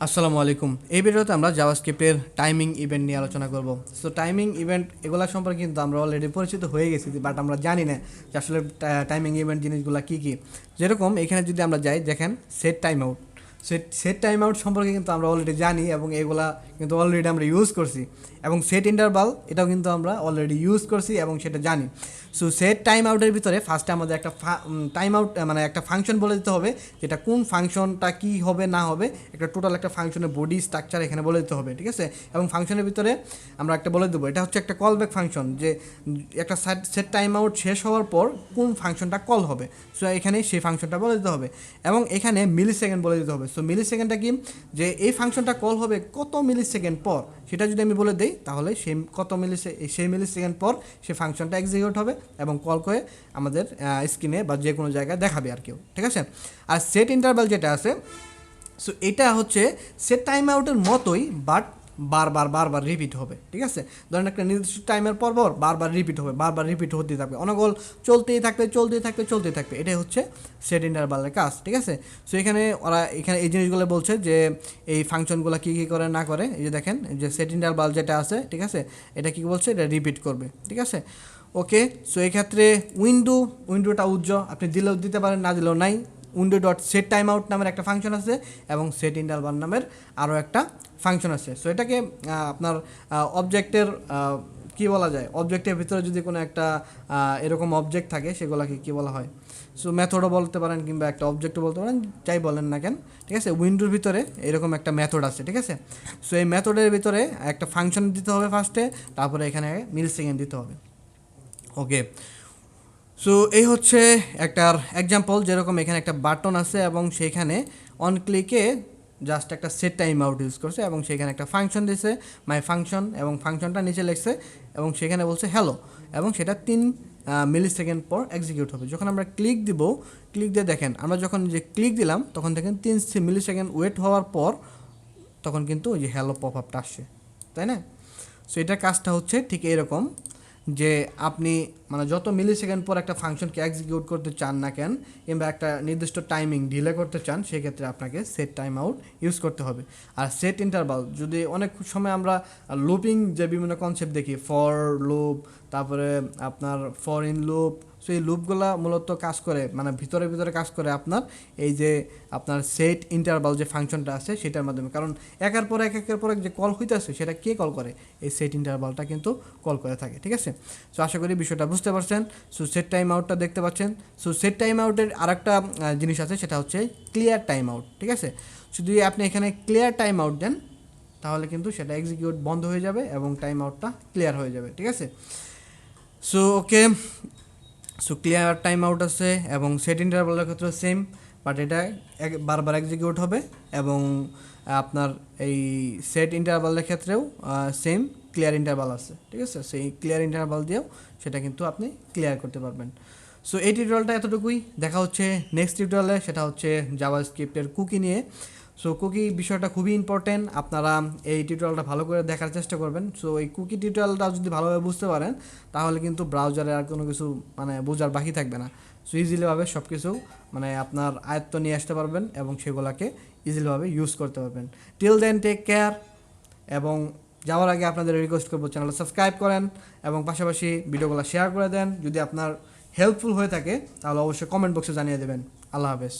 আসসালামু আলাইকুম। এই ভিডিওতে আমরা জাভাস্ক্রিপ্টের টাইমিং ইভেন্ট নিয়ে আলোচনা করব। সো টাইমিং ইভেন্ট এগুলা সম্পর্কে কিন্তু আমরা অলরেডি পরিচিত হয়ে গেছি, বাট আমরা জানি না যে আসলে টাইমিং ইভেন্ট জিনিসগুলো কী কী। যেরকম এখানে যদি আমরা যাই, দেখেন set time out. Set time out সম্পর্কে কিন্তু আমরা অলরেডি জানি এবং এগুলা কিন্তু অলরেডি আমরা ইউজ করছি, এবং সেট ইন্টারভাল এটাও কিন্তু আমরা অলরেডি ইউজ করছি এবং সেটা জানি। সো সেট টাইম আউটের ভিতরে ফার্স্টে আমাদের একটা টাইম আউট মানে একটা ফাংশন বলে দিতে হবে, যেটা কোন ফাংশনটা কী হবে না হবে, একটা টোটাল একটা ফাংশনের বডি স্ট্রাকচার এখানে বলে দিতে হবে, ঠিক আছে। এবং ফাংশনের ভিতরে আমরা একটা বলে দেবো, এটা হচ্ছে একটা কল ব্যাক ফাংশন, যে একটা সেট টাইম আউট শেষ হওয়ার পর কোন ফাংশনটা কল হবে, সো এখানে সেই ফাংশনটা বলে দিতে হবে। এবং এখানে মিলি সেকেন্ড বলে দিতে হবে। সো মিলি সেকেন্ডটা কি, যে এই ফাংশনটা কল হবে কত মিলি সেকেন্ড পর, সেটা যদি আমি বলে দিই তাহলে সেই মিলি সেকেন্ড পর সেই ফাংশনটা এক্সিকিউট হবে এবং কল করে আমাদের স্ক্রিনে বা যে কোনো জায়গায় দেখাবে আর কেউ, ঠিক আছে। আর সেট ইন্টারভাল যেটা আছে, সো এটা হচ্ছে সেট টাইম আউটের মতোই, বাট বারবার রিপিট হবে, ঠিক আছে। ধরেন একটা নির্দিষ্ট টাইমের পর বারবার রিপিট হতেই থাকবে, অনগল চলতেই থাকবে। এটাই হচ্ছে সেট ইন্টারভালের কাজ, ঠিক আছে। সো এখানে এই জিনিসগুলো বলছে যে এই ফাংশনগুলো কী করে না করে। এই যে দেখেন যে সেট ইন্টারভাল যেটা আছে, ঠিক আছে, এটা কী বলছে, এটা রিপিট করবে, ঠিক আছে। ওকে, সো এই ক্ষেত্রে উইন্ডোটা আপনি দিলেও দিতে পারেন, না দিলেও নাই। Window dot set time out নামের একটা ফাংশন আছে এবং সেট ইন্টারভাল নামের আরও একটা ফাংশন আছে। সো এটাকে আপনার অবজেক্টের কী বলা যায়, অবজেক্টের ভিতরে যদি কোনো একটা এরকম অবজেক্ট থাকে সেগুলোকে কী বলা হয়, সো মেথডও বলতে পারেন কিংবা একটা অবজেক্টও বলতে পারেন, যাই বলেন না কেন, ঠিক আছে। উইন্ডোর ভিতরে এরকম একটা মেথড আছে, ঠিক আছে। সো এই মেথডের ভিতরে একটা ফাংশন দিতে হবে ফার্স্টে, তারপরে এখানে মিলি সেকেন্ড দিতে হবে। ওকে, সো এই হচ্ছে একটার এক্সাম্পল। যেরকম এখানে একটা বাটন আছে এবং সেখানে অন ক্লিকে জাস্ট একটা সেট টাইম আউট ইউজ করছে এবং সেখানে একটা ফাংশন দিয়েছে মাই ফাংশন, এবং ফাংশনটা নিচে লিখছে এবং সেখানে বলছে হ্যালো, এবং সেটা 3 মিলি সেকেন্ড পর এক্সিকিউট হবে। যখন আমরা ক্লিক দিয়ে দেখেন, আমরা যখন যে ক্লিক দিলাম তখন দেখেন 3 মিলি সেকেন্ড ওয়েট হওয়ার পর তখন কিন্তু ওই যে হ্যালো পপ আপটা আসছে, তাই না। সো এটার কাজটা হচ্ছে ঠিক এরকম, যে আপনি মানে যত মিলি সেকেন্ড পর একটা ফাংশনকে এক্সিকিউট করতে চান না কেন, কিংবা একটা নির্দিষ্ট টাইমিং ডিলে করতে চান, সেক্ষেত্রে আপনাকে সেট টাইম আউট ইউজ করতে হবে। আর সেট ইন্টারভাল, যদি অনেক সময় আমরা লুপিং যে বিভিন্ন কনসেপ্ট দেখি, ফর লুপ, তারপরে আপনার ফর ইন লুপ, সো এই লুপগুলা মূলত কাজ করে মানে ভিতরে কাজ করে আপনার এই যে আপনার সেট ইন্টারভাল যে ফাংশনটা আছে সেটার মাধ্যমে। কারণ একের পর এক যে কল হইতেছে সেটা কে কল করে, এই সেট ইন্টারভালটা কিন্তু কল করে থাকে, ঠিক আছে। সো আশা করি বিষয়টা বুঝতে পারছেন। সো সেট টাইম আউটটা দেখতে পাচ্ছেন। সো সেট টাইম আউটের আরেকটা জিনিস আছে, সেটা হচ্ছে ক্লিয়ার টাইম আউট, ঠিক আছে। যদি আপনি এখানে ক্লিয়ার টাইম আউট দেন তাহলে কিন্তু সেটা এক্সিকিউট বন্ধ হয়ে যাবে এবং টাইম আউটটা ক্লিয়ার হয়ে যাবে, ঠিক আছে। So okay, so clear time out আছে এবং সেট ইন্টারভালের ক্ষেত্রে সেম, বাট এটা বারবার এক্সিকিউট হবে। এবং আপনার এই সেট ইন্টারভালের ক্ষেত্রেও সেম ক্লিয়ার ইন্টারভাল আছে, ঠিক আছে। সেই ক্লিয়ার ইন্টারভাল দিয়েও সেটা কিন্তু আপনি ক্লিয়ার করতে পারবেন। সো এই টিউটোরিয়ালটা এতটুকুই, দেখা হচ্ছে নেক্সট টিউটোরিয়ালে, সেটা হচ্ছে জাভাস্ক্রিপ্টের কুকি নিয়ে। সো কুকি বিষয়টা খুবই ইম্পর্টেন্ট, আপনারা এই টিউটোরিয়ালটা ভালো করে দেখার চেষ্টা করবেন। সো এই কুকি টিউটোরিয়ালটা যদি ভালোভাবে বুঝতে পারেন তাহলে কিন্তু ব্রাউজারে আর কোনো কিছু মানে বোঝার বাকি থাকবে না। সো ইজিলিভাবে সব কিছু মানে আপনার আয়ত্ত নিয়ে আসতে পারবেন এবং সেগুলোকে ইজিলিভাবে ইউজ করতে পারবেন। টিল দেন টেক কেয়ার, এবং যাওয়ার আগে আপনাদের রিকোয়েস্ট করবো চ্যানেলটা সাবস্ক্রাইব করেন এবং পাশাপাশি ভিডিওগুলো শেয়ার করে দেন। যদি আপনার হেল্পফুল হয়ে থাকে তাহলে অবশ্যই কমেন্ট বক্সে জানিয়ে দেবেন। আল্লাহ হাফেজ।